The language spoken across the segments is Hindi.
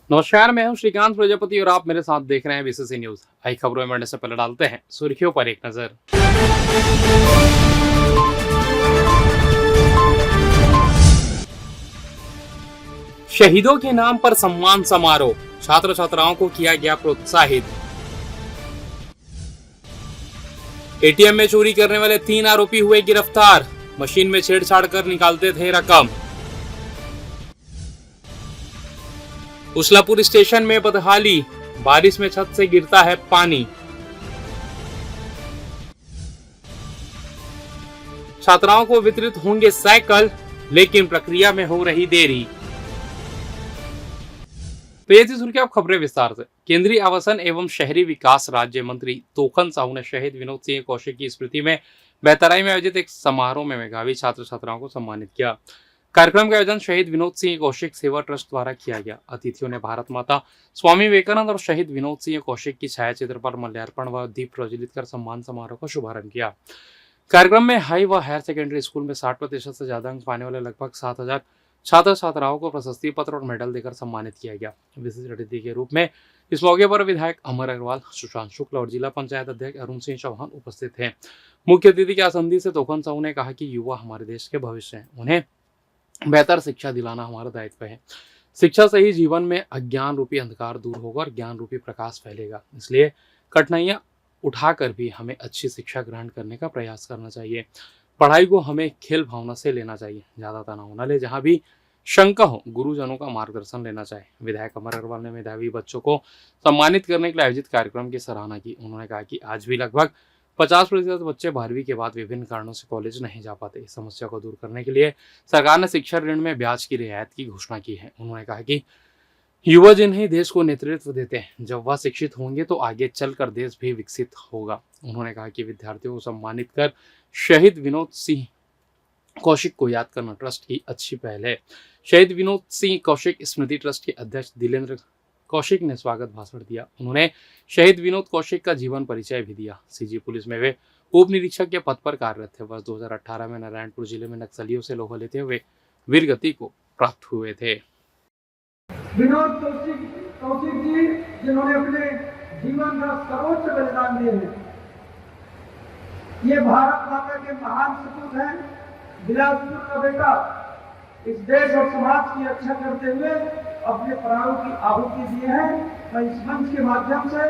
नमस्कार, मैं हूं श्रीकांत प्रजापति और आप मेरे साथ देख रहे हैं बीसीसी न्यूज। आई खबरों में बढ़ने से पहले डालते हैं सुर्खियों पर एक नजर। शहीदों के नाम पर सम्मान समारोह, छात्र छात्राओं को किया गया प्रोत्साहित। एटीएम में चोरी करने वाले 3 आरोपी हुए गिरफ्तार, मशीन में छेड़छाड़ कर निकालते थे रकम। उसलापुर स्टेशन में बदहाली, बारिश में छत से गिरता है पानी। छात्राओं को वितरित होंगे साइकिल, लेकिन प्रक्रिया में हो रही देरी। तो ये थी सुर्खियां, अब खबरें विस्तार से। केंद्रीय आवासन एवं शहरी विकास राज्य मंत्री तोखन साहू ने शहीद विनोद सिंह कौशिक की स्मृति में बेहतराई में आयोजित एक समारोह में मेधावी छात्र छात्राओं को सम्मानित किया। कार्यक्रम का आयोजन शहीद विनोद सिंह कौशिक सेवा ट्रस्ट द्वारा किया गया। अतिथियों ने भारत माता, स्वामी विवेकानंद और शहीद विनोद सिंह कौशिक की छायाचित्र पर माल्यार्पण व दीप प्रज्वलित कर सम्मान समारोह का शुभारंभ किया। कार्यक्रम में हाई व हायर सेकेंडरी स्कूल में 60% से ज्यादा अंक पाने वाले लगभग 7,000 छात्र छात्राओं को प्रशस्ति पत्र और मेडल देकर सम्मानित किया गया। विशिष्ट अतिथि के रूप में इस मौके पर विधायक अमर अग्रवाल, सुशांत शुक्ल और जिला पंचायत अध्यक्ष अरुण सिंह चौहान उपस्थित थे। मुख्य अतिथि के आसंदी से तोखन साहू ने कहा कि युवा हमारे देश के भविष्य हैं, उन्हें बेहतर शिक्षा दिलाना हमारा दायित्व है। शिक्षा से ही जीवन में अज्ञान रूपी अंधकार दूर होगा और ज्ञान रूपी प्रकाश फैलेगा। इसलिए कठिनाइयां उठाकर भी हमें अच्छी शिक्षा ग्रहण करने का प्रयास करना चाहिए। पढ़ाई को हमें खेल भावना से लेना चाहिए, ज्यादा तनाव न ले। जहां भी शंका हो, गुरुजनों का मार्गदर्शन लेना चाहिए। विधायक अमर अग्रवाल ने मेधावी बच्चों को सम्मानित करने के लिए आयोजित कार्यक्रम की सराहना की। उन्होंने कहा कि आज भी लगभग 50% बच्चे 12वीं के बाद विभिन्न कारणों से कॉलेज नहीं जा पाते। इस समस्या को दूर करने के लिए सरकार ने शिक्षा ऋण में ब्याज की रियायत की घोषणा की है। उन्होंने कहा कि युवा जिन्हें देश को नेतृत्व देते हैं, जब वह शिक्षित होंगे तो आगे चलकर देश भी विकसित होगा। उन्होंने कहा कि विद्यार्थियों को सम्मानित कर शहीद विनोद सिंह कौशिक को याद करना ट्रस्ट की अच्छी पहल है। शहीद विनोद सिंह कौशिक स्मृति ट्रस्ट के अध्यक्ष दिलेंद्र कौशिक ने स्वागत भाषण दिया। उन्होंने शहीद विनोद कौशिक का जीवन परिचय भी दिया। सीजी पुलिस में वे उप निरीक्षक के पद पर कार्यरत थे। वर्ष 2018 में नारायणपुर जिले में नक्सलियों से लोहा लेते हुए वीर गति को प्राप्त हुए थे। विनोद कौशिक जी, जिन्होंने अपने जीवन का सर्वोच्च बलिदान दिए हैं, ये भारत माता के महान सपूत हैं। बिलासपुर का बेटा इस देश और समाज की रक्षा करते हुए अपने प्राणों की आहुति दिए हैं। मैं इस मंच के माध्यम से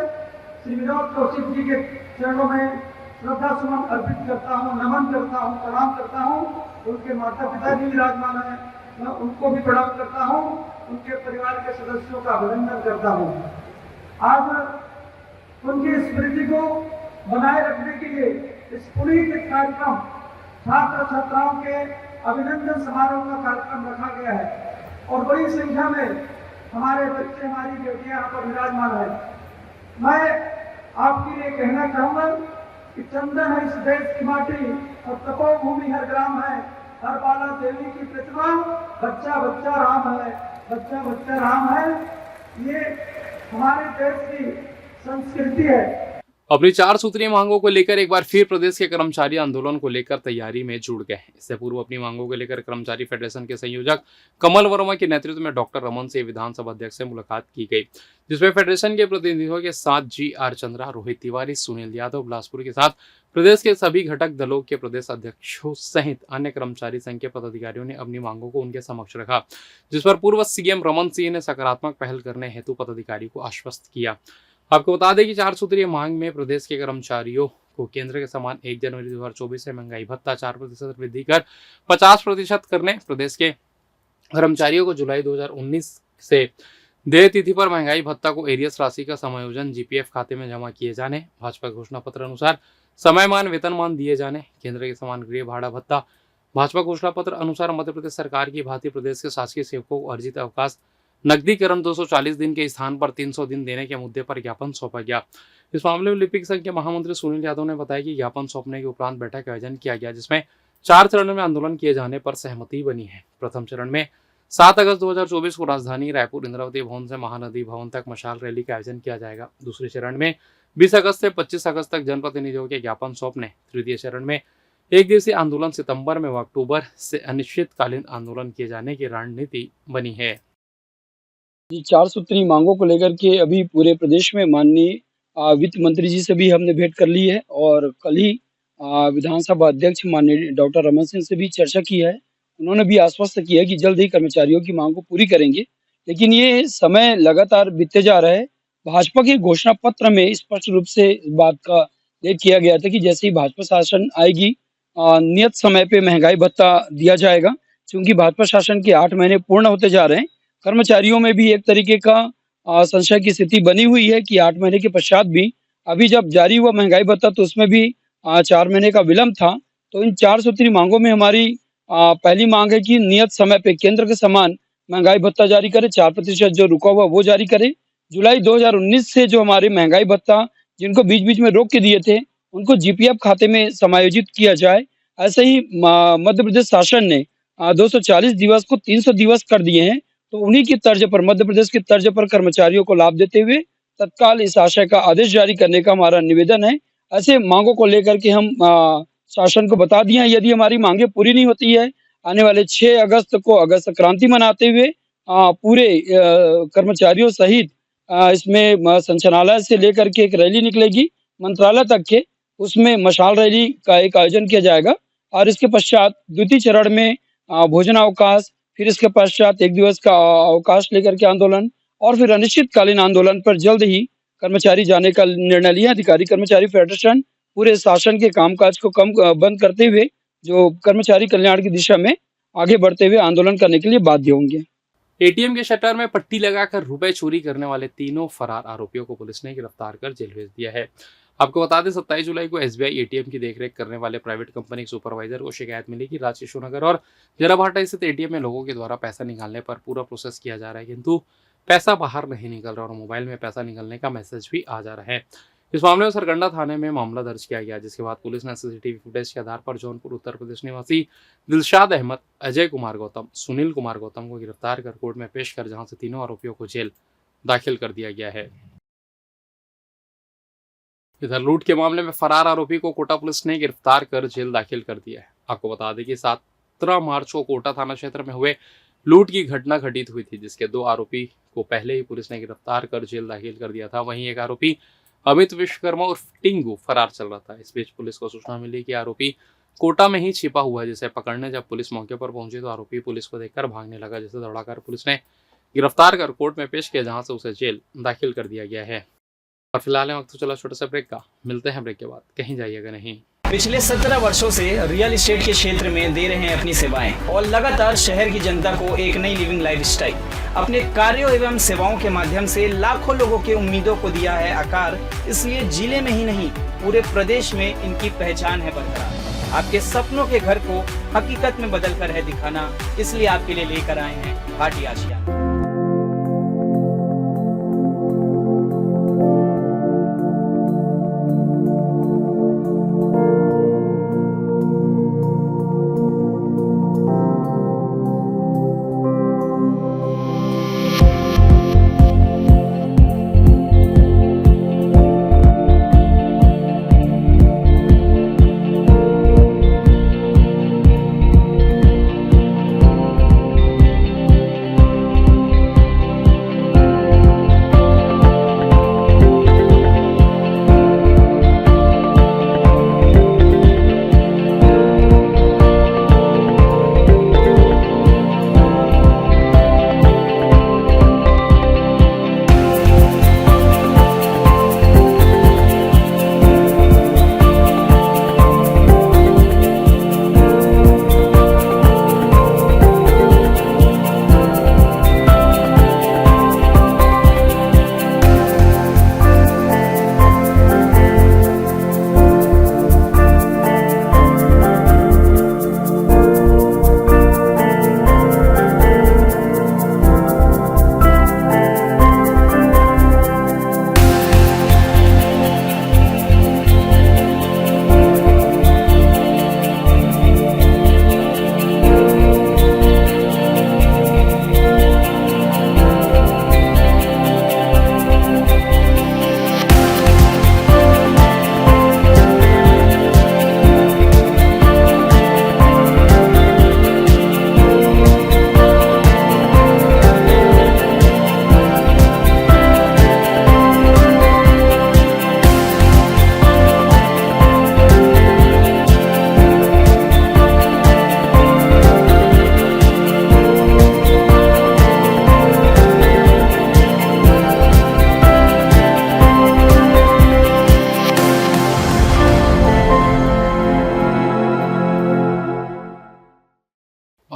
श्री विनोद कौशिक जी के चरणों में श्रद्धा सुमन अर्पित करता हूँ, नमन करता हूँ, प्रणाम करता हूँ। उनके माता पिता भी विराजमान है, मैं उनको भी प्रणाम करता हूँ। उनके परिवार के सदस्यों का अभिनंदन करता हूँ। आज उनकी स्मृति को बनाए रखने के लिए इस पुनीत कार्यक्रम छात्र छात्राओं के अभिनंदन समारोह का कार्यक्रम रखा गया है और बड़ी संख्या में हमारे बच्चे, हमारी बेटियां यहाँ पर विराजमान है। मैं आपके लिए कहना चाहूंगा कि चंदन है इस देश की माटी और तपोभूमि हर ग्राम है। हर बाला देवी की प्रतिमा, बच्चा बच्चा राम है, बच्चा बच्चा राम है। ये हमारे देश की संस्कृति है। अपनी 4 सूत्रीय मांगों को लेकर एक बार फिर प्रदेश के कर्मचारी आंदोलन को लेकर तैयारी में जुड़ गए हैं। इससे पूर्व अपनी मांगों को लेकर कर्मचारी फेडरेशन के संयोजक कमल वर्मा के नेतृत्व में डॉक्टर रमन से विधानसभा अध्यक्ष से मुलाकात की गई, जिसमें फेडरेशन के प्रतिनिधियों के साथ GR चंद्रा, रोहित तिवारी, सुनील यादव, बिलासपुर के साथ प्रदेश के सभी घटक दलों के प्रदेश अध्यक्षों सहित अन्य कर्मचारी संघ के पदाधिकारियों ने अपनी मांगों को उनके समक्ष रखा, जिस पर पूर्व CM रमन सिंह ने सकारात्मक पहल करने हेतु पदाधिकारी को आश्वस्त किया। आपको बता दें कि 4 सूत्रीय मांग में प्रदेश के कर्मचारियों को केंद्र के समान 1 जनवरी 2024 से महंगाई भत्ता 4% वृद्धि कर 50% करने, प्रदेश के कर्मचारियों को जुलाई 2019 से देय तिथि पर महंगाई भत्ता को एरियस राशि का समायोजन GPF खाते में जमा किए जाने, भाजपा घोषणा पत्र अनुसार समयमान वेतनमान दिए जाने, केंद्र के समान गृह भाड़ा भत्ता, भाजपा घोषणा पत्र अनुसार मध्य प्रदेश सरकार की भांति प्रदेश के शासकीय सेवकों को अर्जित अवकाश नकदीकरण 240 दिन के स्थान पर 300 दिन देने के मुद्दे पर ज्ञापन सौंपा गया। इस मामले में लिपिक संघ के महामंत्री सुनील यादव ने बताया कि ज्ञापन सौंपने के उपरांत बैठक का आयोजन किया गया, जिसमें 4 चरण में आंदोलन किए जाने पर सहमति बनी है। प्रथम चरण में 7 अगस्त 2024 को राजधानी रायपुर इंद्रावती भवन से महानदी भवन तक मशाल रैली का आयोजन किया जाएगा। दूसरे चरण में 20 अगस्त से 25 अगस्त तक जनप्रतिनिधियों के ज्ञापन सौंपने, तृतीय चरण में 1 दिवसीय आंदोलन सितंबर में व अक्टूबर से अनिश्चितकालीन आंदोलन किए जाने की रणनीति बनी है। जी, 4 सूत्री मांगों को लेकर के अभी पूरे प्रदेश में माननीय वित्त मंत्री जी से भी हमने भेंट कर ली है और कल ही विधानसभा अध्यक्ष माननीय डॉक्टर रमन सिंह से भी चर्चा की है। उन्होंने भी आश्वस्त किया है कि जल्द ही कर्मचारियों की मांग को पूरी करेंगे। लेकिन ये समय लगातार बीतते जा रहा है। भाजपा के घोषणा पत्र में स्पष्ट रूप से इस बात का उल्लेख किया गया था कि जैसे ही भाजपा शासन आएगी नियत समय पे महँगाई भत्ता दिया जाएगा। चूँकि भाजपा शासन के 8 महीने पूर्ण होते जा रहे हैं, कर्मचारियों में भी एक तरीके का संशय की स्थिति बनी हुई है कि 8 महीने के पश्चात भी अभी जब जारी हुआ महँगाई भत्ता तो उसमें भी 4 महीने का विलंब था। तो इन 4 सूत्री मांगों में हमारी पहली मांग है कि नियत समय पे केंद्र के समान महँगाई भत्ता जारी करे, 4% जो रुका हुआ वो जारी करे। जुलाई 2019 से जो हमारे महँगाई भत्ता जिनको बीच-बीच में रोक के दिए थे, उनको जीपीएफ खाते में समायोजित किया जाए। ऐसे ही मध्य प्रदेश शासन ने 240 दिवस को 300 दिवस कर दिए हैं। तो उन्हीं की तर्ज पर मध्य प्रदेश की तर्ज पर कर्मचारियों को लाभ देते हुए तत्काल इस आशय का आदेश जारी करने का हमारा निवेदन है। ऐसे मांगों को लेकर के हम शासन को बता दिए हैं। यदि हमारी मांगे पूरी नहीं होती है, आने वाले 6 अगस्त को अगस्त क्रांति मनाते हुए पूरे कर्मचारियों सहित इसमें संचालनालय से लेकर के एक रैली निकलेगी मंत्रालय तक के, उसमें मशाल रैली का एक आयोजन किया जाएगा और इसके पश्चात द्वितीय चरण में भोजनावकाश, फिर इसके पश्चात 1 दिवस का अवकाश लेकर के आंदोलन और फिर अनिश्चितकालीन आंदोलन पर जल्द ही कर्मचारी जाने का निर्णय लिया। अधिकारी कर्मचारी फेडरेशन पूरे शासन के कामकाज को बंद करते हुए जो कर्मचारी कल्याण की दिशा में आगे बढ़ते हुए आंदोलन करने के लिए बाध्य होंगे। एटीएम के शटर में पट्टी लगाकर रुपए चोरी करने वाले तीनों फरार आरोपियों को पुलिस ने गिरफ्तार कर जेल भेज दिया है। आपको बता दें 27 जुलाई को एसबीआई एटीएम की देखरेख करने वाले प्राइवेट कंपनी के सुपरवाइजर को शिकायत मिली कि राजकिशोर और जराभाटा स्थित एटीएम में लोगों के द्वारा पैसा निकालने पर पूरा प्रोसेस किया जा रहा है, किंतु पैसा बाहर नहीं निकल रहा और मोबाइल में पैसा निकलने का मैसेज भी आ जा रहा है। इस मामले में सरगंडा थाने में मामला दर्ज किया गया, जिसके बाद पुलिस ने सीसीटीवी फुटेज के आधार पर जौनपुर उत्तर प्रदेश निवासी दिलशाद अहमद, अजय कुमार गौतम, सुनील कुमार गौतम को गिरफ्तार कर कोर्ट में पेश कर जहां से तीनों आरोपियों को जेल दाखिल कर दिया गया है। इधर लूट के मामले में फरार आरोपी को कोटा पुलिस ने गिरफ्तार कर जेल दाखिल कर दिया है। आपको बता दें कि 17 मार्च को कोटा थाना क्षेत्र में हुए लूट की घटना घटित हुई थी, जिसके 2 आरोपी को पहले ही पुलिस ने गिरफ्तार कर जेल दाखिल कर दिया था। वहीं एक आरोपी अमित विश्वकर्मा उर्फ टिंगू फरार चल रहा था। इस बीच पुलिस को सूचना मिली कि आरोपी कोटा में ही छिपा हुआ है, जिसे पकड़ने जब पुलिस मौके पर पहुंची तो आरोपी पुलिस को देखकर भागने लगा, जिसे दौड़ाकर पुलिस ने गिरफ्तार कर कोर्ट में पेश किया, जहां से उसे जेल दाखिल कर दिया गया है। और फिलहाल वक्त तो चला छोटा सा ब्रेक का, मिलते हैं ब्रेक के बाद, कहीं जाइएगा नहीं। पिछले 17 वर्षों से रियल एस्टेट के क्षेत्र में दे रहे हैं अपनी सेवाएं और लगातार शहर की जनता को एक नई लिविंग लाइफस्टाइल। अपने कार्यों एवं सेवाओं के माध्यम से लाखों लोगों की उम्मीदों को दिया है आकार। इसलिए जिले में ही नहीं पूरे प्रदेश में इनकी पहचान है बरकरार। आपके सपनों के घर को हकीकत में बदल कर है दिखाना, इसलिए आपके लिए लेकर आए हैं भाटी आशिया।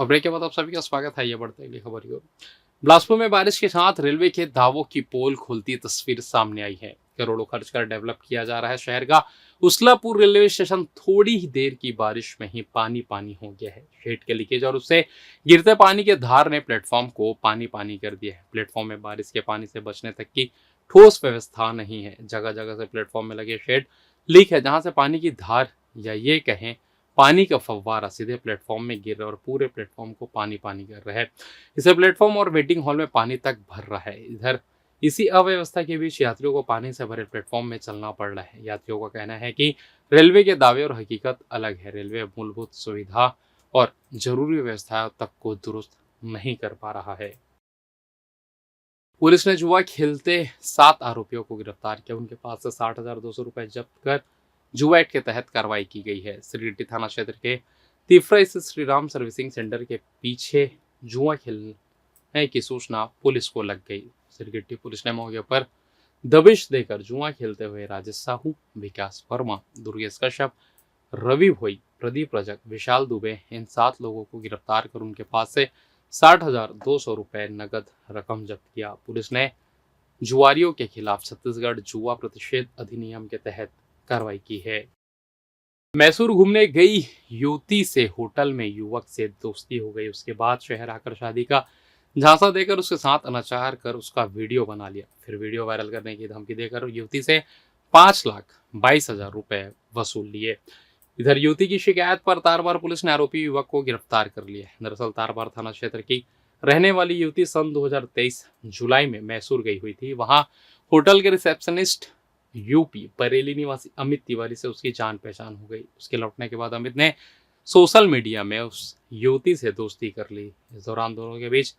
ब्रेक के बाद आप सभी का स्वागत है। ये बढ़ते अगली खबर की ओर। बिलासपुर में बारिश के साथ रेलवे के दावों की पोल खुलती तस्वीर सामने आई है। करोड़ों खर्च कर डेवलप किया जा रहा है शहर का उसलापुर रेलवे स्टेशन थोड़ी ही देर की बारिश में ही पानी पानी हो गया है। शेड के लीकेज और उससे गिरते पानी के धार ने प्लेटफॉर्म को पानी पानी कर दिया है। प्लेटफॉर्म में बारिश के पानी से बचने तक की ठोस व्यवस्था नहीं है। जगह जगह से प्लेटफॉर्म में लगे शेड लीक है, जहां से पानी की धार या ये कहें पानी का फव्वारा सीधे प्लेटफॉर्म में गिर रहा है और पूरे प्लेटफॉर्म को पानी पानी कर रहा है। इसे प्लेटफॉर्म और वेटिंग हॉल में पानी तक भर रहा है। इधर इसी अव्यवस्था के बीच यात्रियों को पानी से भरे प्लेटफॉर्म में चलना पड़ रहा है। यात्रियों का कहना है कि रेलवे के दावे और हकीकत अलग है। रेलवे मूलभूत सुविधा और जरूरी व्यवस्थाओं तक को दुरुस्त नहीं कर पा रहा है। पुलिस ने जुआ खेलते 7 आरोपियों को गिरफ्तार किया। उनके पास से 60,200 रुपए जब्त कर जुआ एक्ट के तहत कार्रवाई की गई है। श्रीगट्टी थाना क्षेत्र के तिफरा स्थित श्रीराम सर्विसिंग सेंटर के पीछे जुआ खेलने की सूचना पुलिस को लग गई। श्रीगट्टी पुलिस ने मौके पर दबिश देकर जुआ खेलते हुए राजेश साहू, विकास वर्मा, दुर्गेश कश्यप, रवि भोई, प्रदीप रजक, विशाल दुबे इन 7 लोगों को गिरफ्तार कर उनके पास से 60,200 रुपए नगद रकम जब्त किया। पुलिस ने जुआरियों के खिलाफ छत्तीसगढ़ जुआ प्रतिषेध अधिनियम के तहत कार्रवाई की है। मैसूर घूमने गई युवती से होटल में युवक से दोस्ती हो गई। उसके बाद शहर आकर शादी का झांसा देकर उसके साथ अनाचार कर उसका वीडियो बना लिया। फिर वीडियो वायरल करने की धमकी देकर युवती से 5,22,000 रुपए वसूल लिए। इधर युवती की शिकायत पर तारबार पुलिस ने आरोपी युवक को गिरफ्तार कर लिया। दरअसल तारबार थाना क्षेत्र की रहने वाली युवती सन 2023 जुलाई में मैसूर गई हुई थी। वहां होटल के रिसेप्शनिस्ट यूपी बरेली निवासी अमित तिवारी से उसकी जान पहचान हो गई। उसके लौटने के बाद अमित ने सोशल मीडिया में उस युवती से दोस्ती कर ली। इस दौरान दोनों के बीच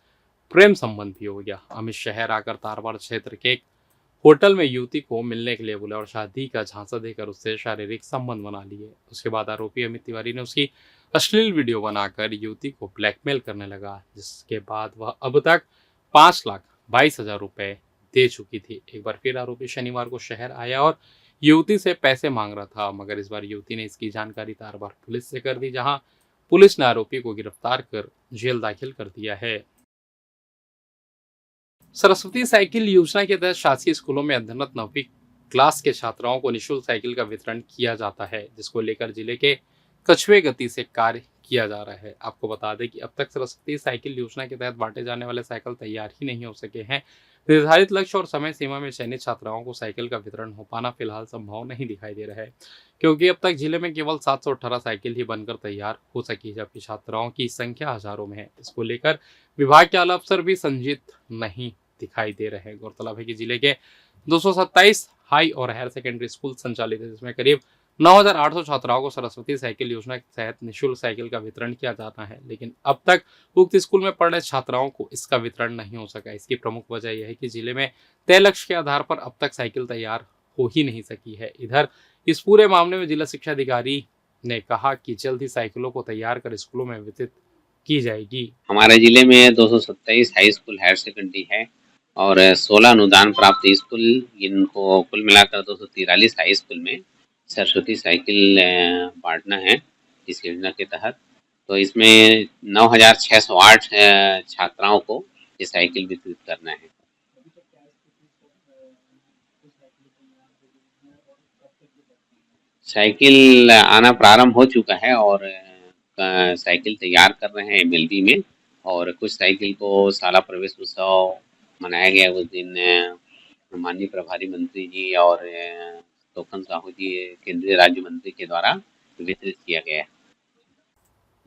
प्रेम संबंध भी हो गया। अमित शहर आकर तारबार क्षेत्र के एक होटल में युवती को मिलने के लिए बुला और शादी का झांसा देकर उससे शारीरिक संबंध बना लिए। उसके बाद आरोपी अमित तिवारी ने उसकी अश्लील वीडियो बनाकर युवती को ब्लैकमेल करने लगा, जिसके बाद वह अब तक 5,22,000 रुपए दे चुकी थी। एक बार फिर आरोपी शनिवार को शहर आया और युवती से पैसे मांग रहा था, मगर इस बार युवती ने इसकी जानकारी तारबार पुलिस से कर दी, जहां पुलिस ने आरोपी को गिरफ्तार कर जेल दाखिल कर दिया है। सरस्वती साइकिल योजना के तहत शासकीय स्कूलों में अध्ययनरत 9वीं क्लास के छात्राओं को निःशुल्क साइकिल का वितरण किया जाता है, जिसको लेकर जिले के कछुए गति से कार्य किया जा रहा है। आपको बता दें कि अब तक सरस्वती साइकिल योजना के तहत बांटे जाने वाले साइकिल तैयार ही नहीं हो सके हैं। निर्धारित लक्ष्य और समय सीमा में चयनित छात्राओं को साइकिल का वितरण हो पाना फिलहाल संभव नहीं दिखाई दे रहा है, क्योंकि अब तक जिले में केवल 718 साइकिल ही बनकर तैयार हो सकी, जबकि छात्राओं की संख्या हजारों में है। इसको लेकर विभाग के आला अफसर भी संजीत नहीं दिखाई दे रहे हैं। गौरतलब है कि जिले के 227 हाई और हायर सेकेंडरी स्कूल संचालित है, जिसमें करीब 9,800 छात्राओं को सरस्वती साइकिल योजना के तहत निःशुल्क साइकिल का वितरण किया जाता है, लेकिन अब तक उक्त स्कूल में पढ़ रहे छात्राओं को इसका वितरण नहीं हो सका। इसकी प्रमुख वजह यह है कि जिले में तय लक्ष्य के आधार पर अब तक साइकिल तैयार हो ही नहीं सकी है। इधर इस पूरे मामले में जिला शिक्षा अधिकारी ने कहा कि जल्द ही साइकिलों को तैयार कर स्कूलों में वितरित की जाएगी। हमारे जिले में 227 हाई स्कूल हायर सेकेंडरी है और 16 अनुदान प्राप्त स्कूल, इनको कुल मिलाकर 243 हाई स्कूल में सरस्वती साइकिल बांटना है इस योजना के तहत। तो इसमें 9,608 छात्राओं को ये साइकिल वितरित करना है। साइकिल आना प्रारंभ हो चुका है और साइकिल तैयार कर रहे हैं MLB में, और कुछ साइकिल को शाला प्रवेश उत्सव मनाया गया उस दिन माननीय प्रभारी मंत्री जी और तोखन साहू जी केंद्रीय राज्य मंत्री के द्वारा वितरित किया गया।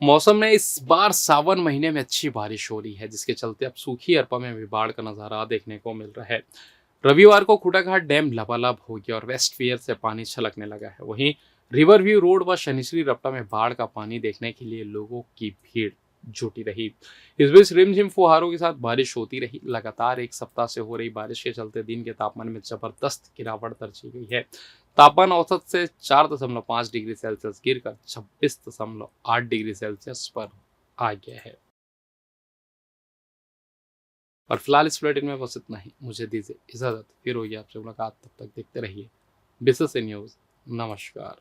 मौसम में इस बार सावन महीने में अच्छी बारिश हो रही है, जिसके चलते अब सूखी अरपा में भी बाढ़ का नजारा देखने को मिल रहा है। रविवार को खूटाघाट डैम लबालब हो गया और वेस्ट पियर से पानी छलकने लगा है। वहीं रिवर व्यू रोड व शनिश्री रपटा में बाढ़ का पानी देखने के लिए लोगों की भीड़ जुटी रही। इस बीच रिमझिम फुहारों के साथ बारिश होती रही। लगातार एक सप्ताह से हो रही बारिश के चलते दिन के तापमान में जबरदस्त गिरावट दर्ज की गई है। तापमान औसत से 4.5 डिग्री सेल्सियस गिरकर 26.8 डिग्री सेल्सियस पर आ गया है। और फिलहाल इस बुलेटिन में बस इतना ही। मुझे दीजिए इजाजत, फिर होगी आपसे मुलाकात। तब तक देखते रहिए BCC न्यूज। नमस्कार।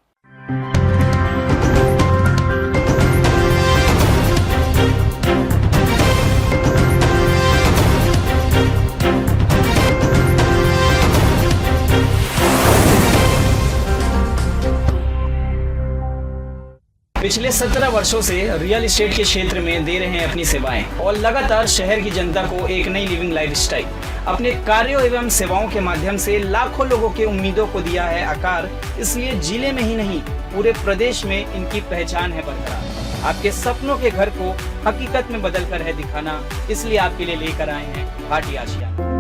पिछले 17 वर्षों से रियल एस्टेट के क्षेत्र में दे रहे हैं अपनी सेवाएं और लगातार शहर की जनता को एक नई लिविंग लाइफस्टाइल। अपने कार्यों एवं सेवाओं के माध्यम से लाखों लोगों की उम्मीदों को दिया है आकार। इसलिए जिले में ही नहीं पूरे प्रदेश में इनकी पहचान है बरकरार। आपके सपनों के घर को हकीकत में बदल कर है दिखाना, इसलिए आपके लिए लेकर आए हैं भाटी आशियाना।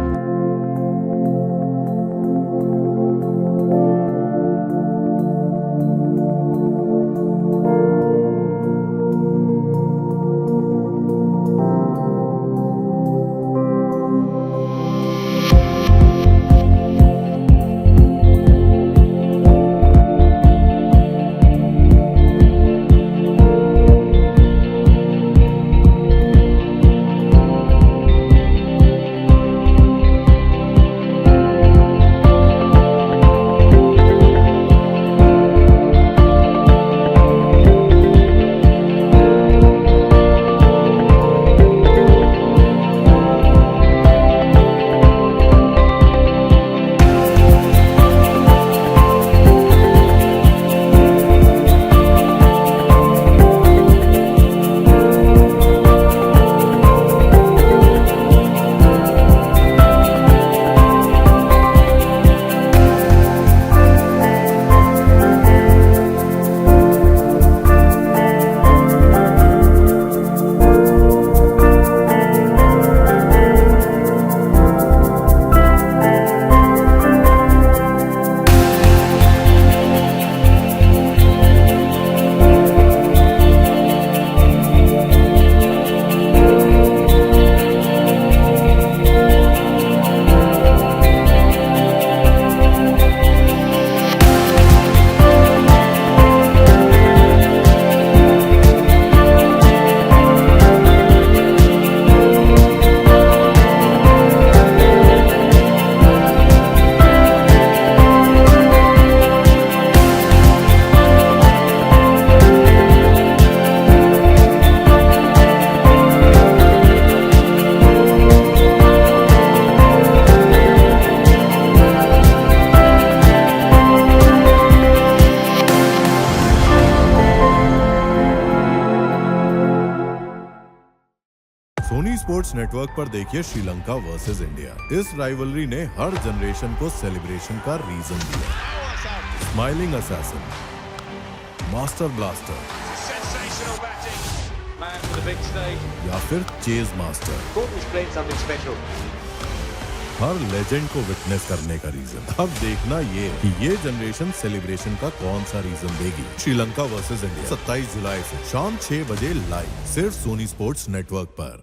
सोनी स्पोर्ट्स नेटवर्क पर देखिए श्रीलंका वर्सेस इंडिया। इस राइवलरी ने हर जनरेशन को सेलिब्रेशन का रीजन दिया। स्माइलिंग असैसिन, मास्टर ब्लास्टर या फिर चेज मास्टर, हर लेजेंड को विटनेस करने का रीजन। अब देखना ये कि ये जनरेशन सेलिब्रेशन का कौन सा रीजन देगी। श्रीलंका वर्सेस इंडिया 27 जुलाई से शाम 6 बजे लाइव, सिर्फ सोनी स्पोर्ट्स नेटवर्क पर।